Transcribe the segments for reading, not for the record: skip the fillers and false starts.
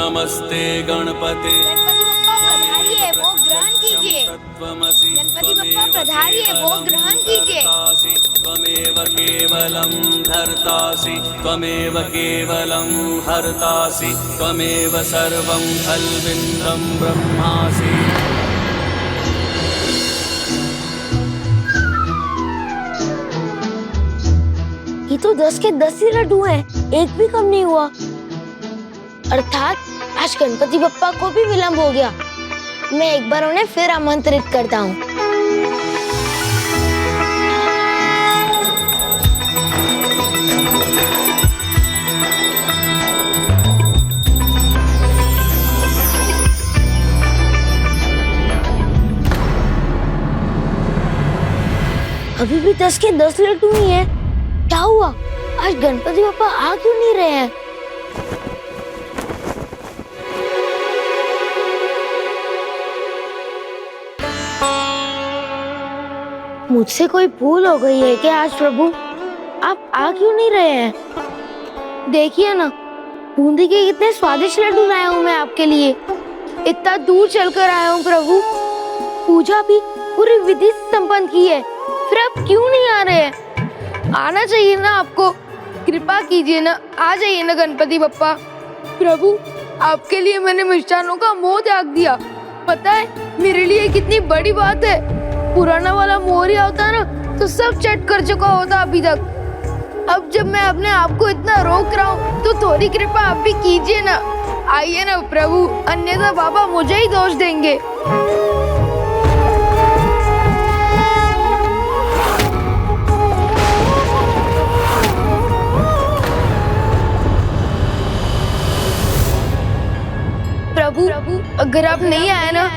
नमस्ते गणपते गणपति बप्पा पधारिए, वो ग्रहण कीजिए। गणपति बप्पा पधारिए, वो ग्रहण कीजिए। त्वमेव केवलं धर्तासि, त्वमेव केवलं हर्तासि, त्वमेव सर्वं खल्विन्दं ब्रह्मासि। ये तो 10 के 10 ही लड्डू हैं, एक भी कम नहीं हुआ। अर्थात आज गणपति बप्पा को भी विलंब हो गया। मैं एक बार उन्हें फिर आमंत्रित करता हूँ। अभी भी 10 के 10 लड्डू ही हैं। क्या हुआ? आज गणपति बप्पा आ क्यों नहीं रहे हैं? मुझसे कोई भूल हो गई है क्या आज प्रभु? आप आ क्यों नहीं रहे हैं? देखिए ना, बूंदी के कितने स्वादिष्ट लड्डू लाया हूँ मैं आपके लिए। इतना दूर चलकर आया हूँ प्रभु। पूजा भी पूरी विधि से संपन्न की है, फिर आप क्यों नहीं आ रहे हैं? आना चाहिए ना आपको। कृपा कीजिए ना, आ जाइए ना गणपति बप्पा। प्रभु, आपके लिए मैंने मिष्ठानों का मोह त्याग दिया। पता है मेरे लिए कितनी बड़ी बात है। पुराना वाला मोहरिया होता ना तो सब चट कर चुका होता अभी तक। अब जब मैं अपने आप को इतना रोक रहा हूँ तो थोड़ी कृपा आप भी कीजिए ना। आइए ना प्रभु, अन्यथा बाबा मुझे ही दोष देंगे। प्रभु, अगर आप नहीं आए ना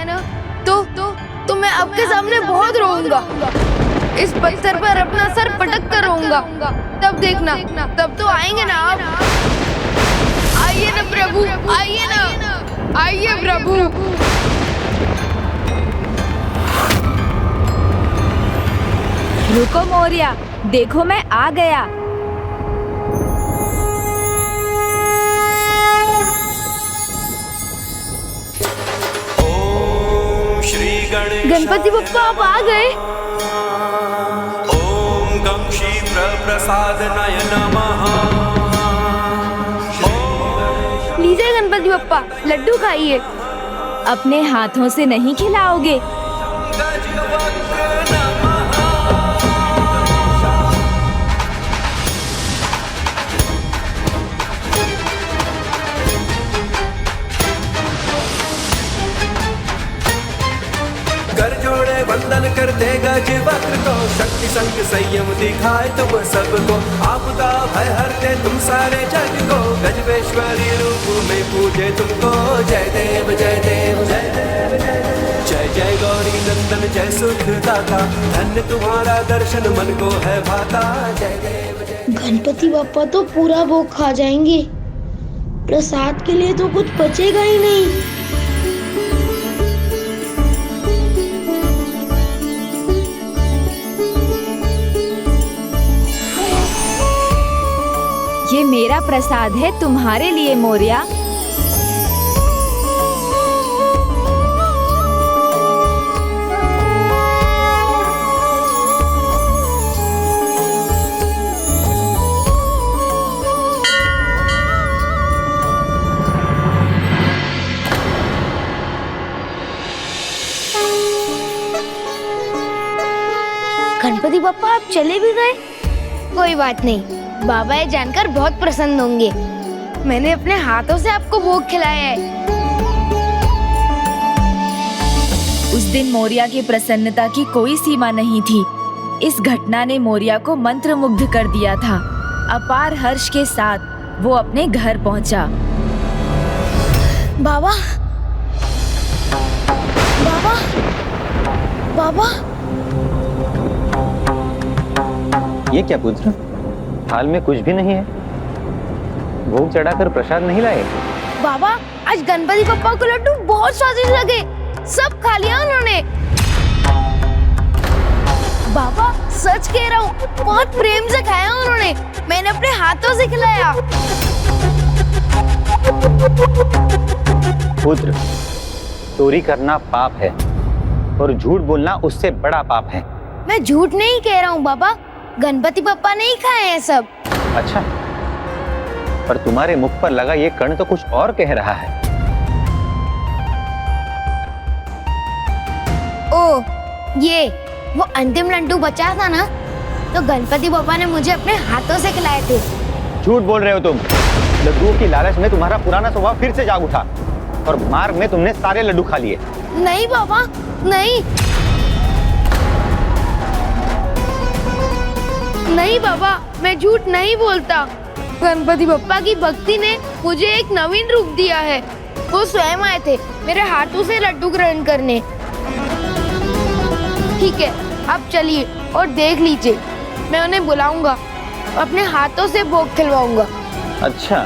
तो मैं आपके सामने बहुत रोऊंगा। इस पत्थर पर अपना सर पटक कर रोऊंगा। तब देखना, तब तो आएंगे ना आप। आइए ना प्रभु, आइए ना, आइए प्रभु। रुको मोरिया, देखो मैं आ गया। गणपति बप्पा आप आ गए। ओम गं क्षीप्र प्रसादनाय नमः। लीजिए गणपति बप्पा, लड्डू खाइए। अपने हाथों से नहीं खिलाओगे? कर जोड़े वंदन करते गज वक्र को, शक्ति संग संयम दिखाए तुम सबको। आपदा भय हरते तुम सारे जग को, गजबेश्वरी रूप में पूजे तुमको। जय देव जय देव जय देव जय देव। जय जय गौरी नंदन जय सुखदाता, धन्य तुम्हारा दर्शन मन को है भाता। जय देव जय। गणपति बप्पा तो पूरा भोग खा जाएंगे। प्रसाद के लिए तो कुछ बचेगा ही नहीं। ये मेरा प्रसाद है तुम्हारे लिए मोरिया। गणपति बप्पा आप चले भी गए? कोई बात नहीं, बाबा ये जानकर बहुत प्रसन्न होंगे। मैंने अपने हाथों से आपको भोग खिलाया है। उस दिन मोरिया की प्रसन्नता की कोई सीमा नहीं थी। इस घटना ने मोरिया को मंत्रमुग्ध कर दिया था। अपार हर्ष के साथ वो अपने घर पहुंचा। बाबा, बाबा, बाबा। ये क्या पुत्र, थाल में कुछ भी नहीं है? भोग चढ़ाकर प्रसाद नहीं लाए? बाबा, आज गणपति बप्पा को लड्डू बहुत स्वादिष्ट लगे, सब खा लिया उन्होंने। बाबा सच कह रहा हूँ, बहुत प्रेम से खाया उन्होंने। मैंने अपने हाथों से खिलाया। पुत्र, चोरी करना पाप है और झूठ बोलना उससे बड़ा पाप है। मैं झूठ नहीं कह रहा हूँ बाबा, गणपति बप्पा नहीं खाए हैं सब। अच्छा, पर तुम्हारे मुख पर लगा ये कर्ण तो कुछ और कह रहा है। ओ, ये वो अंतिम लड्डू बचा था ना, तो गणपति बप्पा ने मुझे अपने हाथों से खिलाए थे। झूठ बोल रहे हो तुम। लड्डुओं की लालच में तुम्हारा पुराना स्वभाव फिर से जाग उठा और मार्ग में तुमने सारे लड्डू खा लिए। नहीं बाबा, नहीं नहीं बाबा, मैं झूठ नहीं बोलता। गणपति बप्पा की भक्ति ने मुझे एक नवीन रूप दिया है। वो स्वयं आए थे मेरे हाथों से लड्डू ग्रहण करने। ठीक है, अब चलिए और देख लीजिए, मैं उन्हें बुलाऊंगा, अपने हाथों से भोग खिलवाऊंगा। अच्छा,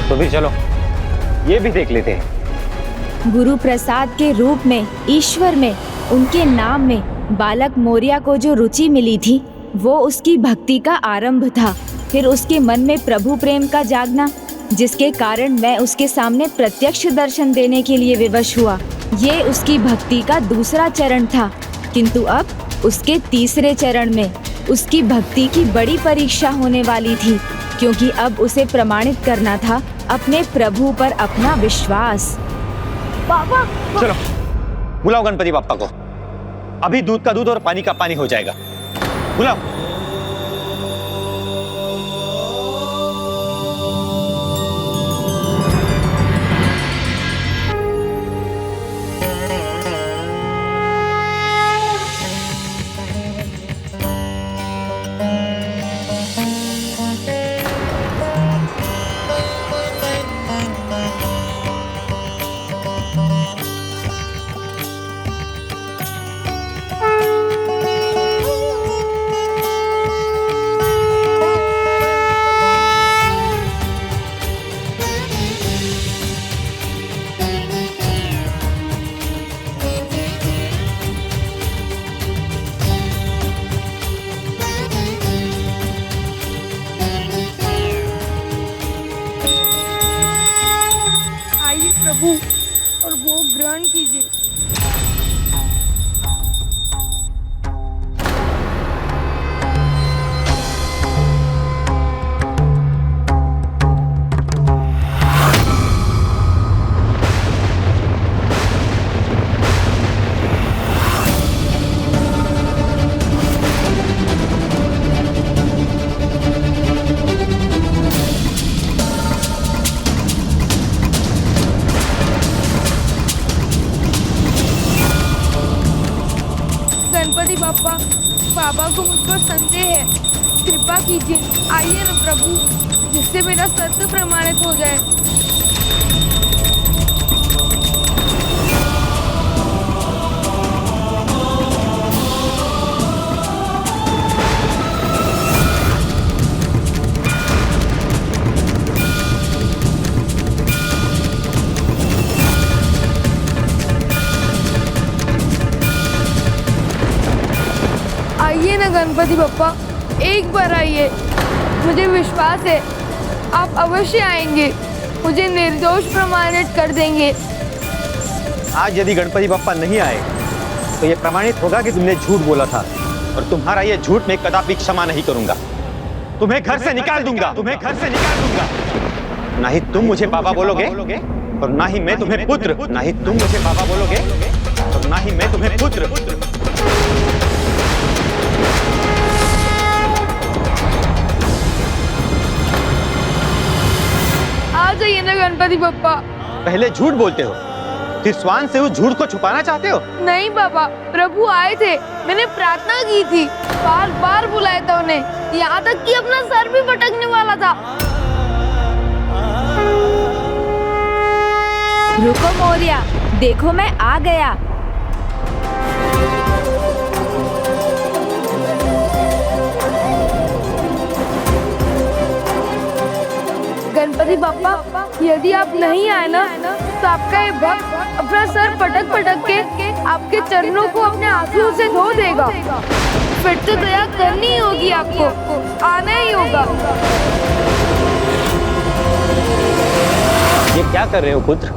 तो भी चलो, ये भी देख लेते हैं। गुरु प्रसाद के रूप में, ईश्वर में, उनके नाम में बालक मौर्य को जो रुचि मिली थी, वो उसकी भक्ति का आरंभ था। फिर उसके मन में प्रभु प्रेम का जागना, जिसके कारण मैं उसके सामने प्रत्यक्ष दर्शन देने के लिए विवश हुआ। ये उसकी भक्ति का दूसरा चरण था। किंतु अब उसके तीसरे चरण में उसकी भक्ति की बड़ी परीक्षा होने वाली थी, क्योंकि अब उसे प्रमाणित करना था अपने प्रभु पर अपना विश्वास। बाबा, चलो, बुलाओ गणपति बाप्पा को। अभी दूध का दूध और पानी का पानी हो जाएगा। बुलाओ। प्रभु और भोग ग्रहण कीजिए। बाबा को मुझ पर संदेह है, कृपा कीजिए, आइए ना प्रभु, जिससे मेरा सत्य प्रमाणित हो जाए। आइए ना गणपति बप्पा, एक बार आइए, मुझे विश्वास है आप अवश्य आएंगे, मुझे निर्दोष प्रमाणित कर देंगे। आज यदि गणपति बप्पा नहीं आए तो ये प्रमाणित होगा कि तुमने झूठ बोला था, और तुम्हारा ये झूठ मैं कदापि क्षमा नहीं करूंगा। तुम्हें घर से निकाल दूंगा, तुम्हें घर से निकाल दूंगा। ना ही तुम मुझे बाबा बोलोगे और ना ही मैं तुम्हें पुत्र, ना ही तुम मुझे बाबा बोलोगे और ना ही मैं तुम्हें पुत्र। आ जाइए ना गणपति बप्पा। पहले झूठ बोलते हो, फिर स्वान से उस झूठ को छुपाना चाहते हो। नहीं बाबा, प्रभु आए थे, मैंने प्रार्थना की थी, बार बार बुलाया था उन्हें, यहाँ तक कि अपना सर भी भटकने वाला था। रुको मौर्य, देखो मैं आ गया। गणपति बप्पा, यदि आप नहीं आए ना, तो आपका ये भक्त अपना सर पटक पटक के आपके चरणों को अपने आंसुओं से धो देगा। फिर तो दया करनी ही होगी आपको, आना ही होगा। ये क्या कर रहे हो पुत्र?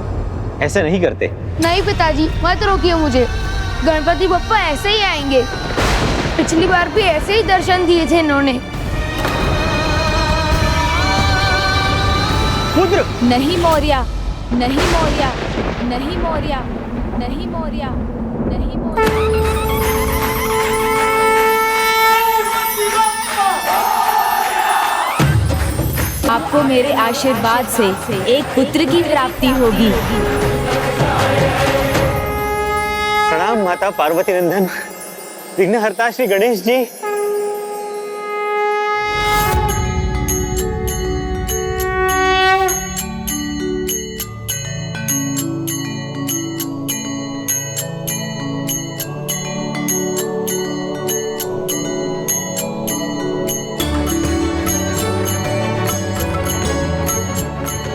ऐसे नहीं करते। नहीं पिताजी, मत रोकिए मुझे। गणपति बप्पा ऐसे ही आएंगे। पिछली बार भी ऐसे ही दर्शन दिए थे इन्होंने। पुत्र! नहीं मौर्या, नहीं मौर्या, नहीं मौर्या, नहीं मौर्या, नहीं मौर्या। आपको मेरे आशीर्वाद से एक पुत्र की प्राप्ति होगी। प्रणाम माता पार्वती नंदन, विघ्नहर्ता श्री गणेश जी।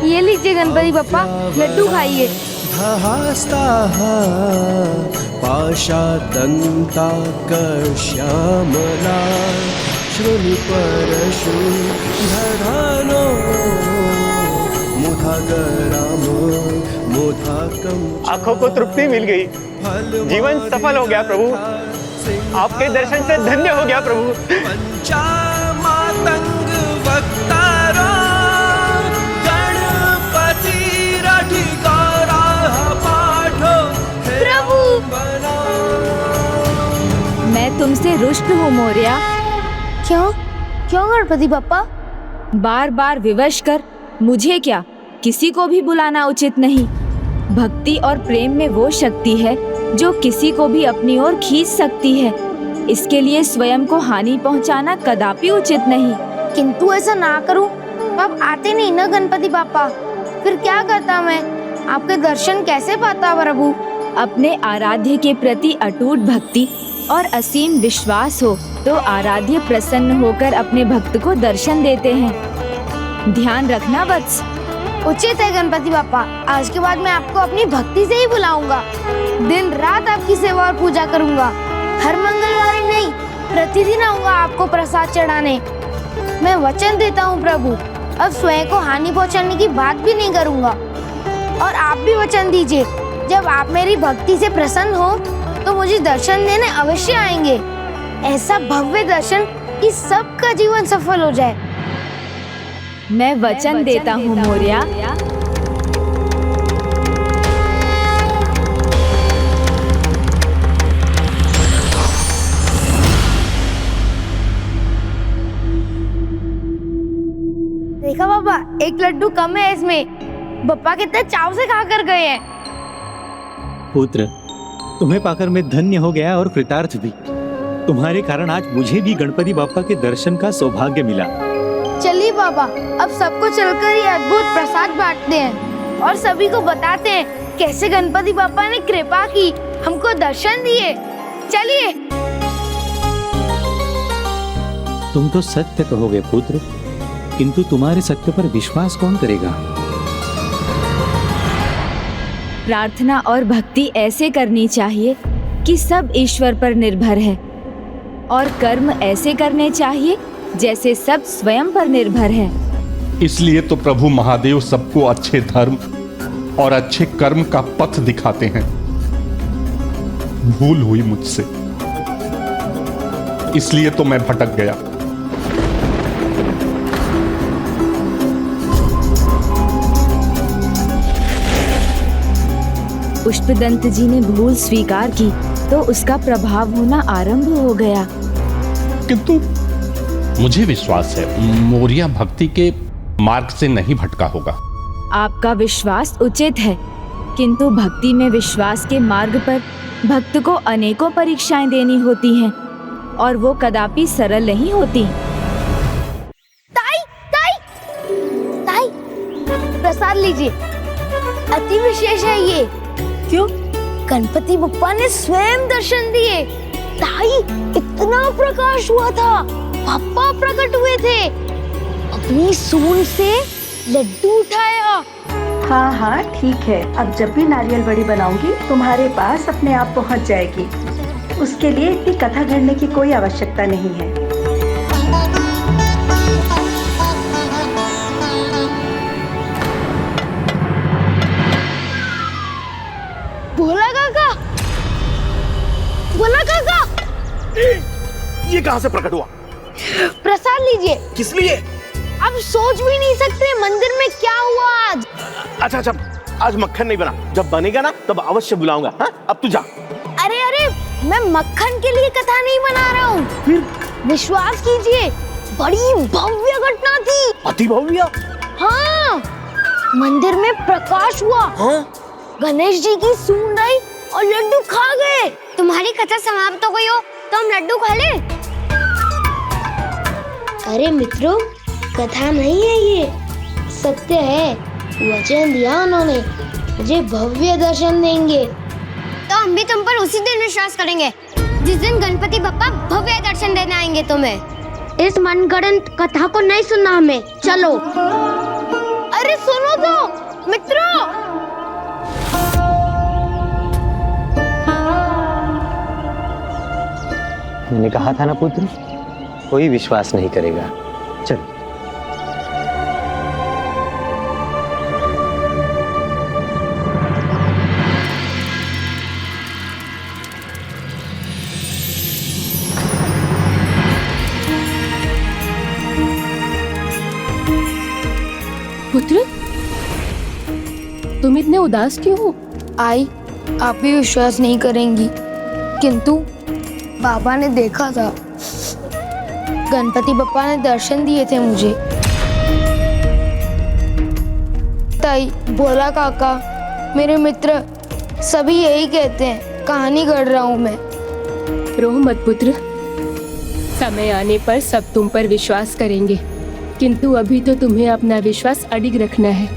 ये लीजिए गणपति बप्पा, लड्डू खाइए। धहास्ताः पाशातन्ताकर्ष्यामला श्रुलिपरशु धरानो मुधागराम मुधाकं। आंखों को तृप्ति मिल गई, जीवन सफल हो गया प्रभु। आपके दर्शन से धन्य हो गया प्रभु। पंचामातंग वक्तारो गणपति रठिकारा पाठो प्रभु! मैं तुमसे रुष्ट हूँ मौर्या। क्यों? क्यों गणपति बप्पा? बार बार विवश कर मुझे क्या, किसी को भी बुलाना उचित नहीं। भक्ति और प्रेम में वो शक्ति है जो किसी को भी अपनी ओर खींच सकती है। इसके लिए स्वयं को हानि पहुंचाना कदापि उचित नहीं। किंतु ऐसा ना करूं, अब आते नहीं ना गणपति बापा, फिर क्या करता मैं? आपके दर्शन कैसे पाता प्रभु? अपने आराध्य के प्रति अटूट भक्ति और असीम विश्वास हो तो आराध्य प्रसन्न होकर अपने भक्त को दर्शन देते हैं। ध्यान रखना वत्स। उचित है गणपति बापा, आज के बाद मैं आपको अपनी भक्ति से ही बुलाऊंगा। दिन रात आपकी सेवा और पूजा करूंगा। हर मंगलवार ही नहीं, प्रतिदिन आऊंगा आपको प्रसाद चढ़ाने। मैं वचन देता हूँ प्रभु, अब स्वयं को हानि पहुँचाने की बात भी नहीं करूंगा। और आप भी वचन दीजिए, जब आप मेरी भक्ति से प्रसन्न हो तो मुझे दर्शन देने अवश्य आएंगे। ऐसा भव्य दर्शन कि सबका जीवन सफल हो जाए। मैं वचन देता हूँ मौर्या। देखा बाबा, एक लड्डू कम है इसमें। बप्पा कितने चाव से खा कर गए हैं। पुत्र, तुम्हें पाकर मैं धन्य हो गया और कृतार्थ भी। तुम्हारे कारण आज मुझे भी गणपति बापा के दर्शन का सौभाग्य मिला। चलिए बाबा, अब सबको चलकर ये अद्भुत प्रसाद बांटते हैं और सभी को बताते हैं कैसे गणपति बापा ने कृपा की, हमको दर्शन दिए। चलिए। तुम तो सत्य कहोगे पुत्र, किंतु तुम्हारे सत्य पर विश्वास कौन करेगा? प्रार्थना और भक्ति ऐसे करनी चाहिए कि सब ईश्वर पर निर्भर है, और कर्म ऐसे करने चाहिए जैसे सब स्वयं पर निर्भर है। इसलिए तो प्रभु महादेव सबको अच्छे धर्म और अच्छे कर्म का पथ दिखाते हैं। भूल हुई मुझसे, इसलिए तो मैं भटक गया। पुष्पदंत जी ने भूल स्वीकार की तो उसका प्रभाव होना आरंभ हो गया। किंतु मुझे विश्वास है मौर्या भक्ति के मार्ग से नहीं भटका होगा। आपका विश्वास उचित है, किंतु भक्ति में विश्वास के मार्ग पर भक्त को अनेकों परीक्षाएं देनी होती हैं और वो कदापि सरल नहीं होती। ताई, ताई, ताई, प्रसाद लीजिए, अति विशेष है ये। क्यों? गणपति बप्पा ने स्वयं दर्शन दिए। ताई, इतना प्रकाश हुआ था, बप्पा प्रकट हुए थे। अपनी सूंड से लड्डू उठाया, हाँ हाँ ठीक है, अब जब भी नारियल बड़ी बनाऊंगी तुम्हारे पास अपने आप पहुंच जाएगी। उसके लिए इतनी कथा घड़ने की कोई आवश्यकता नहीं है। भोला काका, भोला काका, ये कहाँ से प्रकट हुआ? प्रसाद लीजिए। किस लिए? आप सोच भी नहीं सकते मंदिर में क्या हुआ आज। अच्छा अच्छा, आज मक्खन नहीं बना, जब बनेगा ना तब अवश्य बुलाऊंगा। हाँ, अब तू जा। अरे अरे, मैं मक्खन के लिए कथा नहीं बना रहा हूँ। फिर? विश्वास कीजिए, बड़ी भव्य घटना थी। अति भव्य? हाँ, मंदिर में प्रकाश हुआ। हाँ? गणेश जी की सूंड आई और लड्डू खा गए। तुम्हारी कथा समाप्त हो गई हो तो हम लड्डू खा ले। अरे मित्रों, कथा नहीं है ये, सत्य है। वचन दिया उन्होंने, मुझे भव्य दर्शन देंगे। तो हम भी तुम पर उसी दिन विश्वास करेंगे जिस दिन गणपति बप्पा भव्य दर्शन देने आएंगे तुम्हें। इस मनगढ़ंत कथा को नहीं सुनना हमें, चलो। अरे सुनो तो मित्रों। मैंने कहा था ना पुत्र, कोई विश्वास नहीं करेगा। चल। पुत्र, तुम इतने उदास क्यों हो? आई, आप भी विश्वास नहीं करेंगी, किंतु बाबा ने देखा था। गणपति बप्पा ने दर्शन दिए थे मुझे। ताई, भोला काका, मेरे मित्र सभी यही कहते हैं, कहानी गढ़ रहा हूँ मैं। रो मत पुत्र, समय आने पर सब तुम पर विश्वास करेंगे, किंतु अभी तो तुम्हें अपना विश्वास अडिग रखना है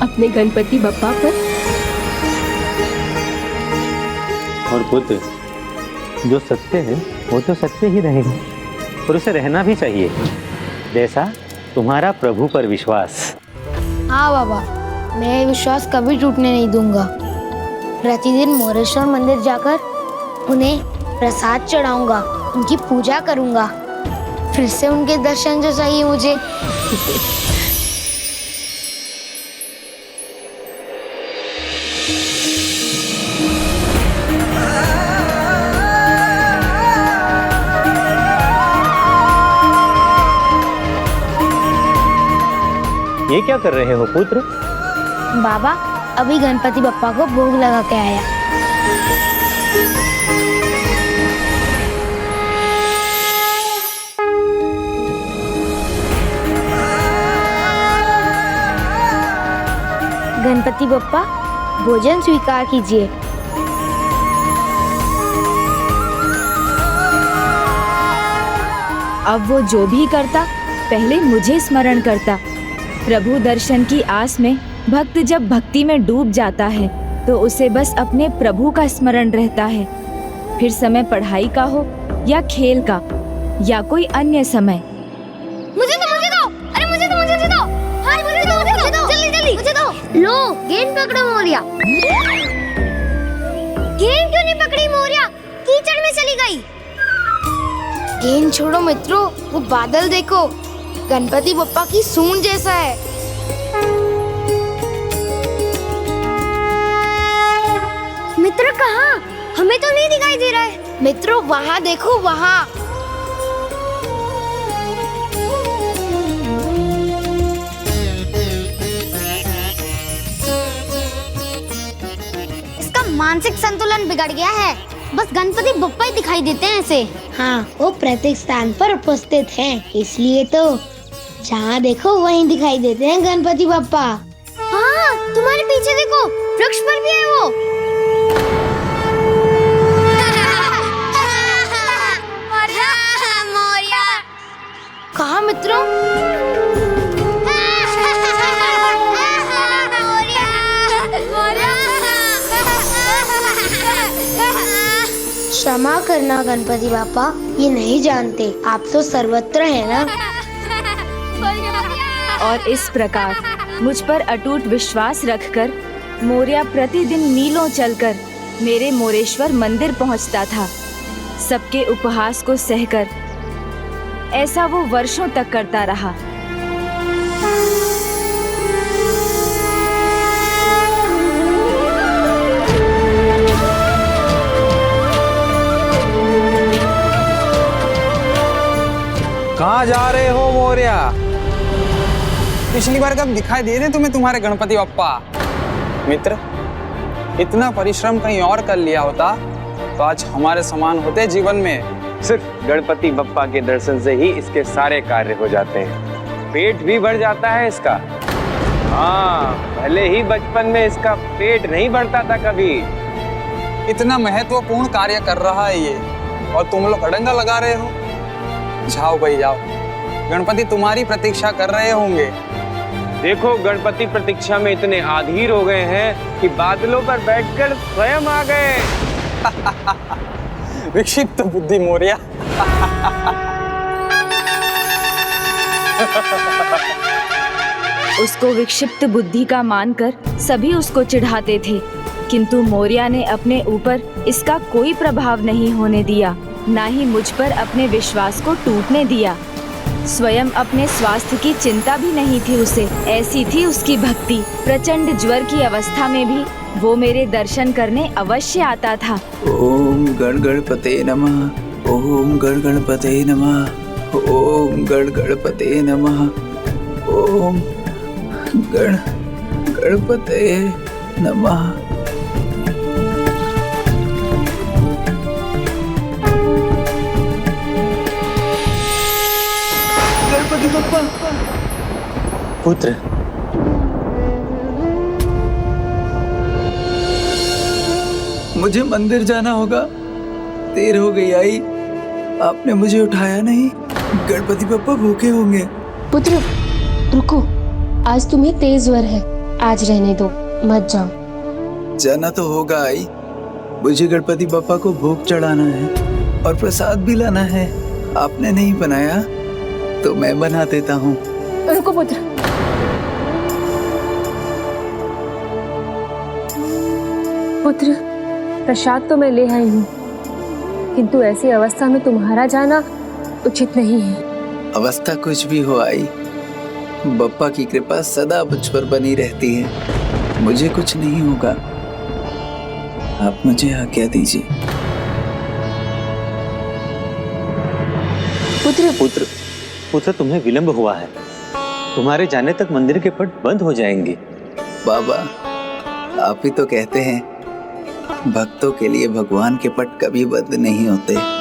अपने गणपति बप्पा पर। और पुत्र, जो सत्य है वो तो सत्य ही रहेगा और उसे रहना भी चाहिए, जैसा तुम्हारा प्रभु पर विश्वास। हाँ बाबा, मैं ये विश्वास कभी टूटने नहीं दूंगा। प्रतिदिन मोरेश्वर मंदिर जाकर उन्हें प्रसाद चढ़ाऊंगा, उनकी पूजा करूंगा, फिर से उनके दर्शन जो चाहिए मुझे। ये क्या कर रहे हो पुत्र? बाबा, अभी गणपति बप्पा को भोग लगा के आया। गणपति बप्पा, भोजन स्वीकार कीजिए। अब वो जो भी करता पहले मुझे स्मरण करता। प्रभु दर्शन की आस में भक्त जब भक्ति में डूब जाता है तो उसे बस अपने प्रभु का स्मरण रहता है, फिर समय पढ़ाई का हो या खेल का या कोई अन्य समय। मुझे दो, अरे मुझे दो, हाँ मुझे दो, जल्दी मुझे दो। लो, गेंद पकड़ो मोरिया। गेंद क्यों नहीं पकड़ी मोरिया? कीचड़ में चली गई। गेंद छोड़ो मित्रों, वो बादल देखो, गणपति बप्पा की सूंड जैसा है। मित्र कहाँ? हमें तो नहीं दिखाई दे रहा है। मित्रों वहाँ देखो, वहाँ। इसका मानसिक संतुलन बिगड़ गया है, बस गणपति बप्पा ही दिखाई देते हैं इसे। हाँ, वो प्रत्येक स्थान पर उपस्थित हैं, इसलिए तो जहाँ देखो वहीं दिखाई देते हैं गणपति बप्पा। हाँ, तुम्हारे पीछे देखो, वृक्ष पर भी है वो। मोरिया। कहाँ मित्रों? क्षमा करना गणपति बापा, ये नहीं जानते, आप तो सर्वत्र है ना। और इस प्रकार मुझ पर अटूट विश्वास रखकर मौर्या प्रतिदिन मीलों चलकर मेरे मोरेश्वर मंदिर पहुंचता था। सबके उपहास को सहकर ऐसा वो वर्षों तक करता रहा। कहाँ जा रहे हो मौर्या? पिछली बार कब दिखाई दे रहे तुम्हें तुम्हारे गणपति बप्पा? मित्र, इतना परिश्रम कहीं और कर लिया होता तो आज हमारे समान होते जीवन में। सिर्फ गणपति बप्पा के दर्शन से ही इसके सारे कार्य हो जाते हैं। पेट भी भर जाता है इसका। हाँ, भले ही बचपन में इसका पेट नहीं भरता था कभी। इतना महत्वपूर्ण कार्य कर रहा है ये और तुम लोग अड़ंगा लगा रहे हो। जाओ भाई जाओ, गणपति तुम्हारी प्रतीक्षा कर रहे होंगे। देखो, गणपति प्रतीक्षा में इतने आधीर हो गए हैं कि बादलों पर बैठकर स्वयं आ गए। विक्षिप्त बुद्धि मौर्या। उसको विक्षिप्त बुद्धि का मानकर सभी उसको चिढ़ाते थे, किंतु मौर्या ने अपने ऊपर इसका कोई प्रभाव नहीं होने दिया, ना ही मुझ पर अपने विश्वास को टूटने दिया। स्वयं अपने स्वास्थ्य की चिंता भी नहीं थी उसे। ऐसी थी उसकी भक्ति। प्रचंड ज्वर की अवस्था में भी वो मेरे दर्शन करने अवश्य आता था। ओम गण गणपते नमः, ओम गण गणपते नमः, ओम गण गणपते नमः, ओम गण गणपते नमः। गणपति बप्पा। पुत्र, मुझे मंदिर जाना होगा। देर हो गई आई, आपने मुझे उठाया नहीं। गणपति बप्पा भूखे होंगे। पुत्र रुको, आज तुम्हें तेज ज्वर है, आज रहने दो, मत जाओ। जाना तो होगा आई, मुझे गणपति बप्पा को भोग चढ़ाना है और प्रसाद भी लाना है। आपने नहीं बनाया तो मैं बना देता हूँ। रुको पुत्र, पुत्र प्रसाद तो मैं ले आई हूँ, किंतु ऐसी अवस्था में तुम्हारा जाना उचित नहीं है। अवस्था कुछ भी हो आई, बप्पा की कृपा सदा मुझ पर बनी रहती है। मुझे कुछ नहीं होगा, आप मुझे आज्ञा दीजिए। पुत्र, तुम्हें विलंब हुआ है। तुम्हारे जाने तक मंदिर के पट बंद हो जाएंगे। बाबा, आप ही तो कहते हैं भक्तों के लिए भगवान के पट कभी बंद नहीं होते।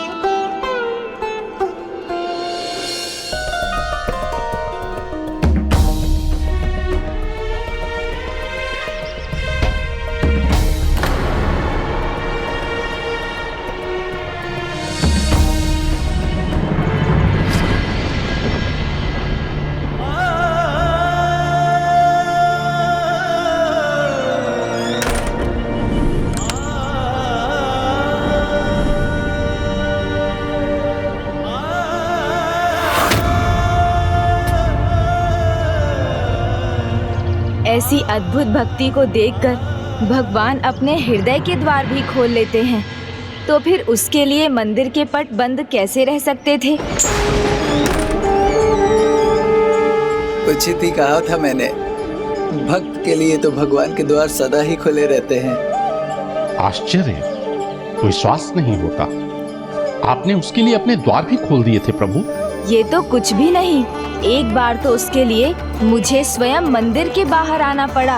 ऐसी अद्भुत भक्ति को देखकर भगवान अपने हृदय के द्वार भी खोल लेते हैं, तो फिर उसके लिए मंदिर के पट बंद कैसे रह सकते थे? उचित ही कहा था मैंने, भक्त के लिए तो भगवान के द्वार सदा ही खुले रहते हैं। आश्चर्य, विश्वास नहीं होता। आपने उसके लिए अपने द्वार भी खोल दिए थे प्रभु। ये तो कुछ भी नहीं। एक बार तो उसके लिए मुझे स्वयं मंदिर के बाहर आना पड़ा।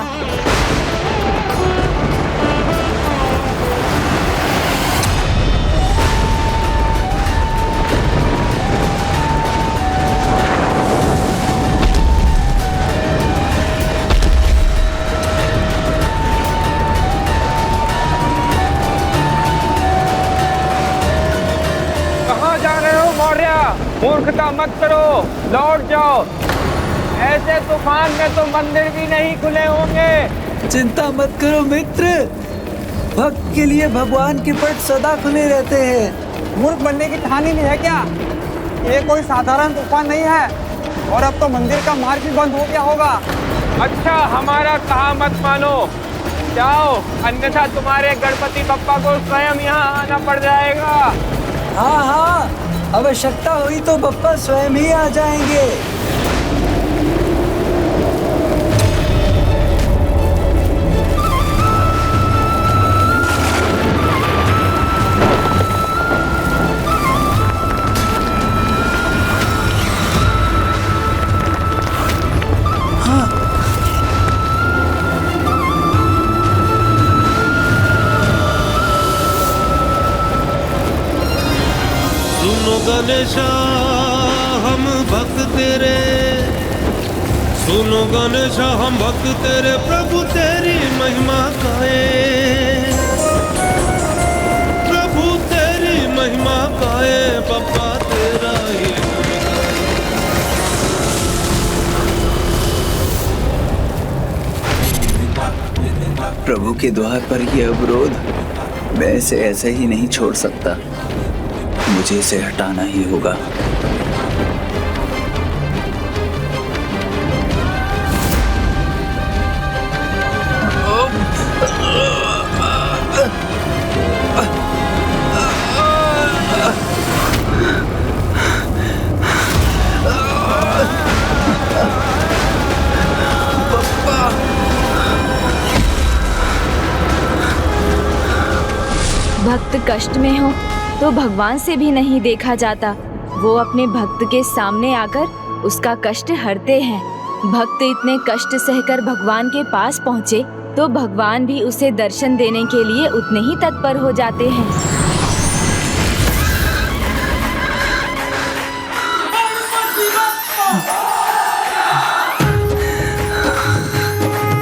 कहाँ जा रहे हो मौर्या? मूर्खता मत करो, लौट जाओ। ऐसे तूफान में तो मंदिर भी नहीं खुले होंगे। चिंता मत करो मित्र, भक्त के लिए भगवान के पट सदा खुले रहते हैं। मूर्ख बनने की ठानी नहीं है क्या? ये कोई साधारण तूफान नहीं है और अब तो मंदिर का मार्ग भी बंद हो गया होगा। अच्छा, हमारा कहा मत मानो, जाओ, अन्यथा तुम्हारे गणपति बप्पा को स्वयं यहाँ आना पड़ जाएगा। हाँ हाँ, आवश्यकता हुई तो बप्पा स्वयं ही आ जाएंगे। गणेशा हम भक्त तेरे, सुनो गणेशा हम भक्त तेरे, प्रभु तेरी महिमा गाए, प्रभु तेरी महिमा गाए, बप्पा तेरा ही प्रभु के द्वार पर यह अवरोध मैं इसे ऐसे ही नहीं छोड़ सकता, मुझे इसे हटाना ही होगा। भक्त कष्ट में हो तो भगवान से भी नहीं देखा जाता, वो अपने भक्त के सामने आकर उसका कष्ट हरते हैं। भक्त इतने कष्ट सहकर भगवान के पास पहुँचे तो भगवान भी उसे दर्शन देने के लिए उतने ही तत्पर हो जाते हैं।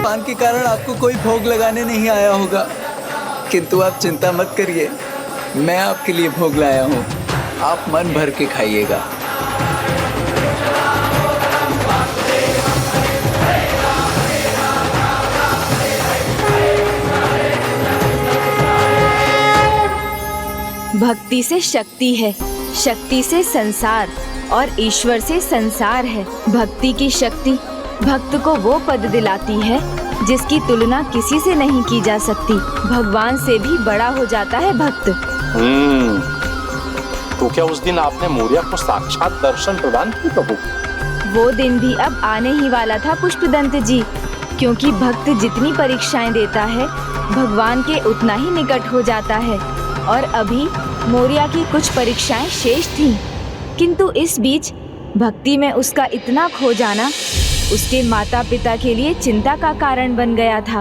पान के कारण आपको कोई भोग लगाने नहीं आया होगा, किंतु आप चिंता मत करिए, मैं आपके लिए भोग लाया हूँ, आप मन भर के खाइएगा। भक्ति से शक्ति है, शक्ति से संसार और ईश्वर से संसार है। भक्ति की शक्ति भक्त को वो पद दिलाती है जिसकी तुलना किसी से नहीं की जा सकती। भगवान से भी बड़ा हो जाता है भक्त। तो क्या उस दिन आपने मोरिया को साक्षात दर्शन प्रदान किए प्रभु? वो दिन भी अब आने ही वाला था पुष्पदंत जी, क्योंकि भक्त जितनी परीक्षाएं देता है भगवान के उतना ही निकट हो जाता है। और अभी मोरिया की कुछ परीक्षाएं शेष थीं, किंतु इस बीच भक्ति में उसका इतना खो जाना उसके माता पिता के लिए चिंता का कारण बन गया था।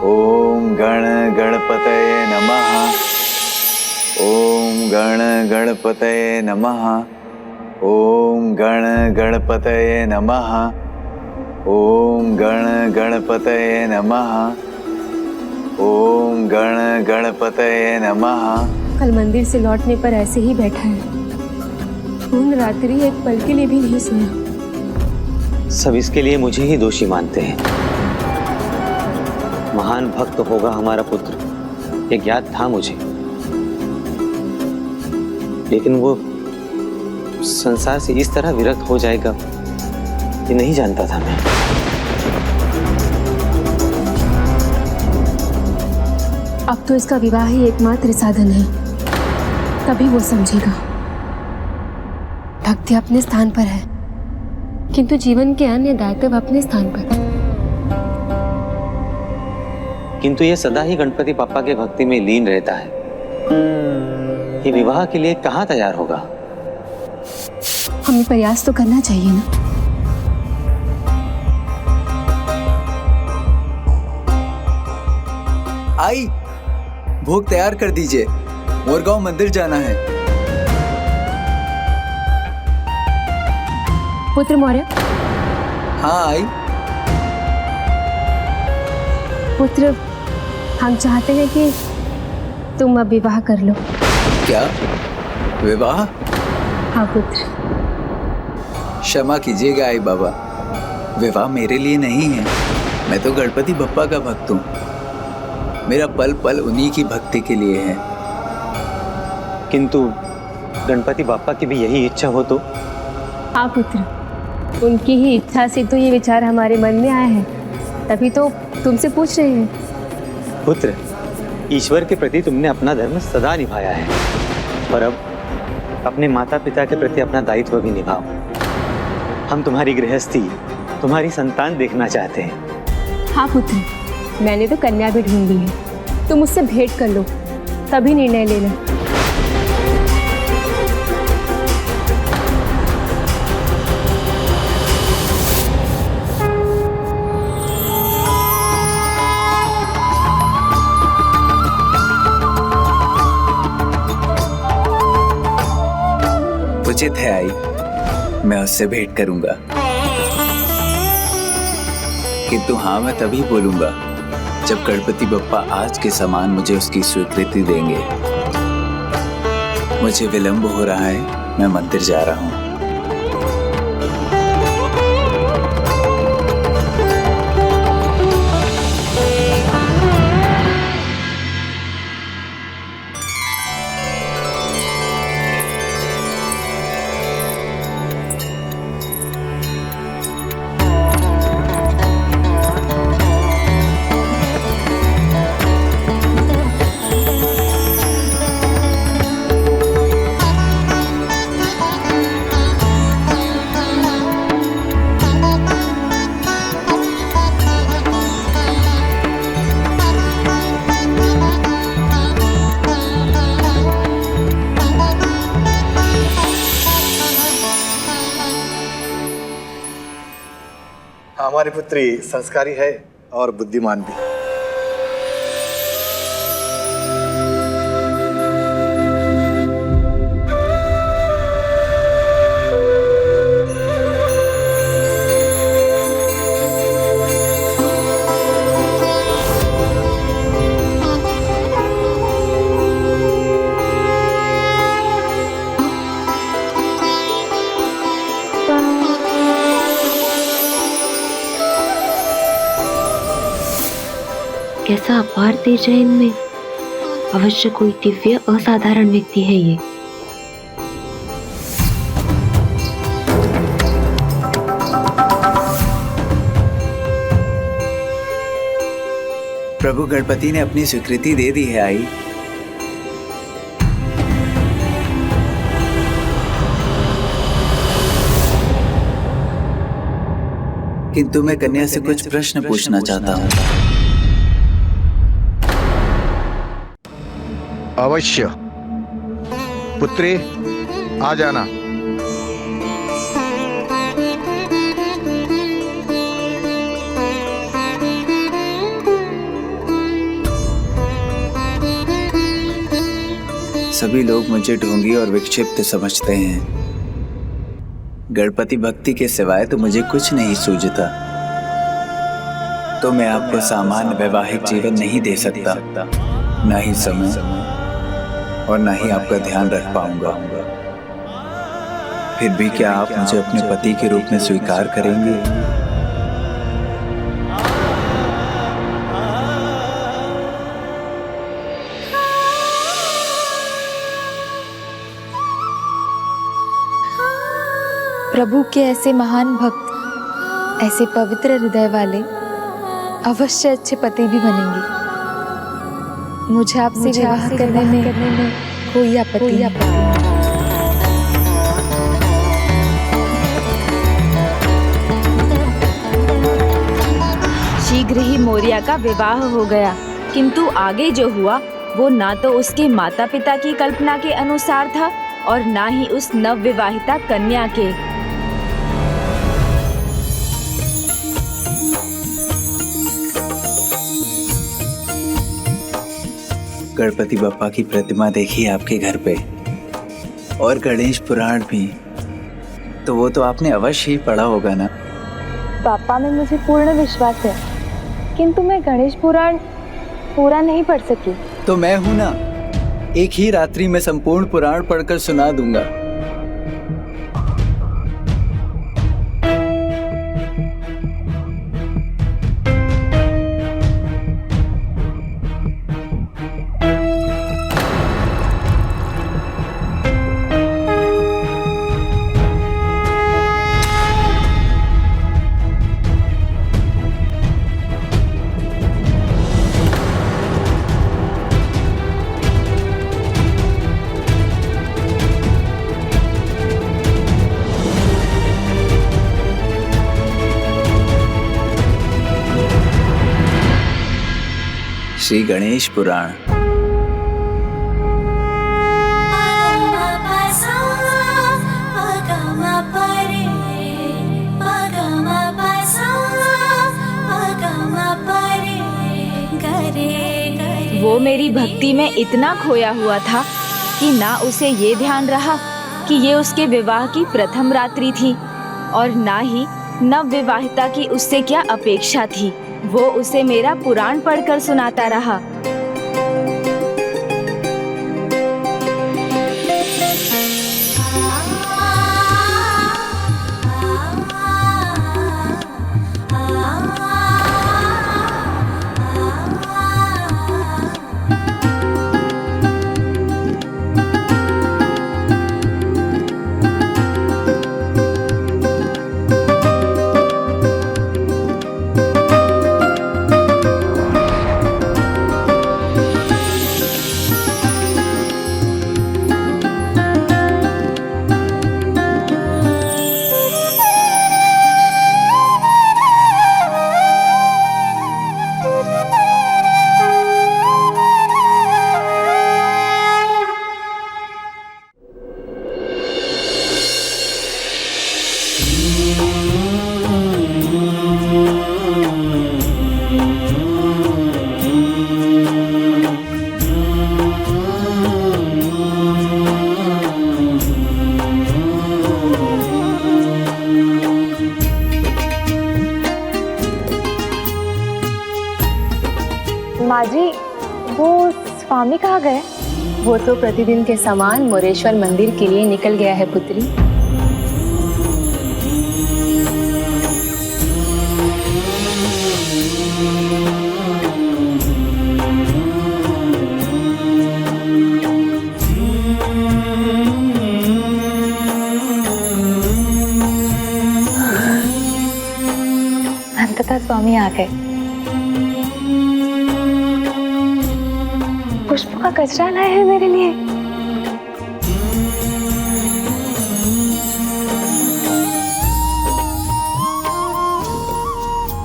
ओम गण गणपतये नमः, ओम गण गणपतये नमः, ओम गण गणपतये नमः, ओम गण गणपतये नमः, ओम गण गणपतये नमः। कल मंदिर से लौटने पर ऐसे ही बैठा है, पूर्ण रात्रि एक पल के लिए भी नहीं सोया। सब इसके लिए मुझे ही दोषी मानते हैं। महान भक्त होगा हमारा पुत्र, ये ज्ञात था मुझे, लेकिन वो संसार से इस तरह विरक्त हो जाएगा ये नहीं जानता था मैं। अब तो इसका विवाह ही एकमात्र साधन है, तभी वो समझेगा। भक्ति अपने स्थान पर है, किंतु जीवन के अन्य दायित्व अपने स्थान पर। किंतु ये सदा ही गणपति पापा के भक्ति में लीन रहता है, ये विवाह के लिए कहाँ तैयार होगा? हमें प्रयास तो करना चाहिए ना। आई, भोग तैयार कर दीजिए, मोरगांव मंदिर जाना है। पुत्र मौर्य। हाँ आई। पुत्र, हम चाहते हैं कि तुम अब विवाह कर लो। क्या विवाह? हाँ पुत्र। क्षमा कीजिएगा आई बाबा, विवाह मेरे लिए नहीं है, मैं तो गणपति बप्पा का भक्त हूँ, मेरा पल पल उन्हीं की भक्ति के लिए है। किंतु गणपति बापा की भी यही इच्छा हो तो? हाँ पुत्र, उनकी ही इच्छा से तो ये विचार हमारे मन में आया है, तभी तो तुमसे पूछ रहे हैं। पुत्र, ईश्वर के प्रति तुमने अपना धर्म सदा निभाया है और अब अपने माता पिता के प्रति अपना दायित्व भी निभाओ। हम तुम्हारी गृहस्थी, तुम्हारी संतान देखना चाहते हैं। हाँ पुत्र, मैंने तो कन्या भी ढूंढ ली है, तुम उससे भेंट कर लो, तभी निर्णय लेना। उचित है आई, मैं उससे भेंट करूंगा, किंतु हाँ मैं तभी बोलूंगा जब गणपति बप्पा आज के समान मुझे उसकी स्वीकृति देंगे। मुझे विलंब हो रहा है, मैं मंदिर जा रहा हूँ। हमारी पुत्री संस्कारी है और बुद्धिमान भी। कैसा अपार तेज है इनमें, अवश्य कोई दिव्य असाधारण व्यक्ति है ये। प्रभु गणपति ने अपनी स्वीकृति दे दी है आई। किंतु मैं कन्या से कुछ प्रश्न पूछना चाहता हूँ। अवश्य पुत्री, आ जाना। सभी लोग मुझे ढोंगी और विक्षिप्त समझते हैं। गणपति भक्ति के सिवाय तो मुझे कुछ नहीं सूझता, तो मैं आपको सामान्य वैवाहिक जीवन नहीं दे सकता, न ही समय और न ही आपका ध्यान रख पाऊंगा। फिर भी क्या आप मुझे अपने पति के रूप में स्वीकार करेंगे? प्रभु के ऐसे महान भक्त, ऐसे पवित्र हृदय वाले अवश्य अच्छे पति भी बनेंगे। मुझे आपसे विवाह करने में कोई आपत्ति नहीं। शीघ्र ही मोरिया का विवाह हो गया, किंतु आगे जो हुआ वो ना तो उसके माता पिता की कल्पना के अनुसार था और ना ही उस नवविवाहिता कन्या के। गणपति बप्पा की प्रतिमा देखी आपके घर पे, और गणेश पुराण भी, तो वो तो आपने अवश्य ही पढ़ा होगा ना? पापा में मुझे पूर्ण विश्वास है, किंतु मैं गणेश पुराण पूरा नहीं पढ़ सकी। तो मैं हूं ना, एक ही रात्रि में संपूर्ण पुराण पढ़कर सुना दूंगा। श्री गणेश पुराण। वो मेरी भक्ति में इतना खोया हुआ था कि ना उसे ये ध्यान रहा कि ये उसके विवाह की प्रथम रात्रि थी और ना ही नव विवाहिता की उससे क्या अपेक्षा थी। वो उसे मेरा पुराण पढ़कर सुनाता रहा। माँ जी, वो स्वामी कहाँ गए? वो तो प्रतिदिन के समान मोरेश्वर मंदिर के लिए निकल गया है पुत्री। अंततः स्वामी आ गए। पुष्प का कचरा लाए हैं मेरे लिए।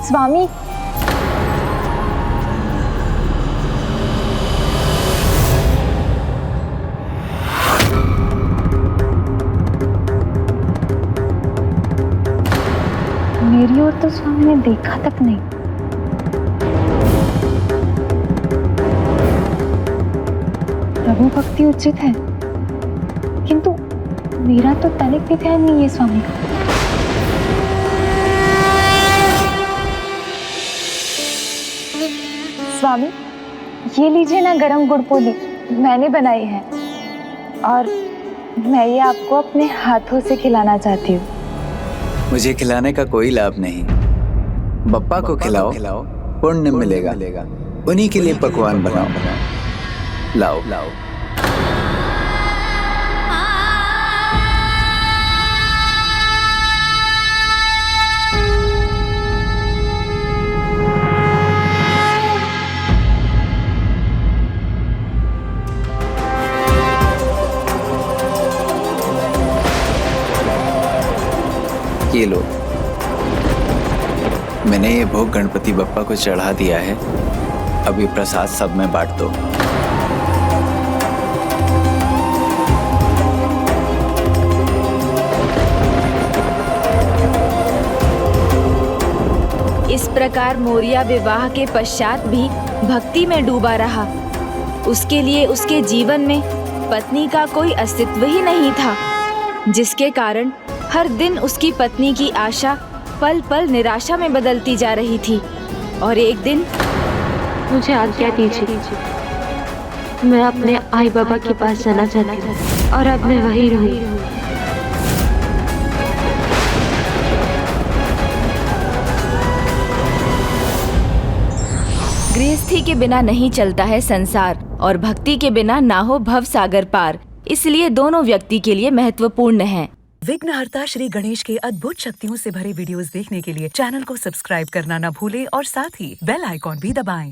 स्वामी, मेरी ओर तो स्वामी ने देखा तक नहीं। प्रभु भक्ति उचित है, किंतु मेरा तो तनिक भी ध्यान नहीं है स्वामी का। स्वामी, ये लीजिए ना गरम गुड़ पोली, मैंने बनाई है और मैं ये आपको अपने हाथों से खिलाना चाहती हूँ। मुझे खिलाने का कोई लाभ नहीं, बप्पा को खिलाओ, पुण्य मिलेगा। उन्हीं के लिए पकवान बनाओ। लाओ लाओ। ये लो, मैंने ये भोग गणपति बप्पा को चढ़ा दिया है। अभी प्रसाद सब में बांट दो। इस प्रकार मोरिया विवाह के पश्चात भी भक्ति में डूबा रहा। उसके लिए उसके जीवन में पत्नी का कोई अस्तित्व ही नहीं था, जिसके कारण हर दिन उसकी पत्नी की आशा पल पल निराशा में बदलती जा रही थी। और एक दिन, मुझे आज्ञा दीजिए, मैं अपने आई बाबा के पास जाना चाहती हूँ और अब मैं वहीं रहूँगी। गृहस्थी के बिना नहीं चलता है संसार और भक्ति के बिना ना हो भव सागर पार, इसलिए दोनों व्यक्ति के लिए महत्वपूर्ण है। विघ्नहर्ता श्री गणेश के अद्भुत शक्तियों से भरे वीडियोस देखने के लिए चैनल को सब्सक्राइब करना न भूलें और साथ ही बेल आइकॉन भी दबाएं।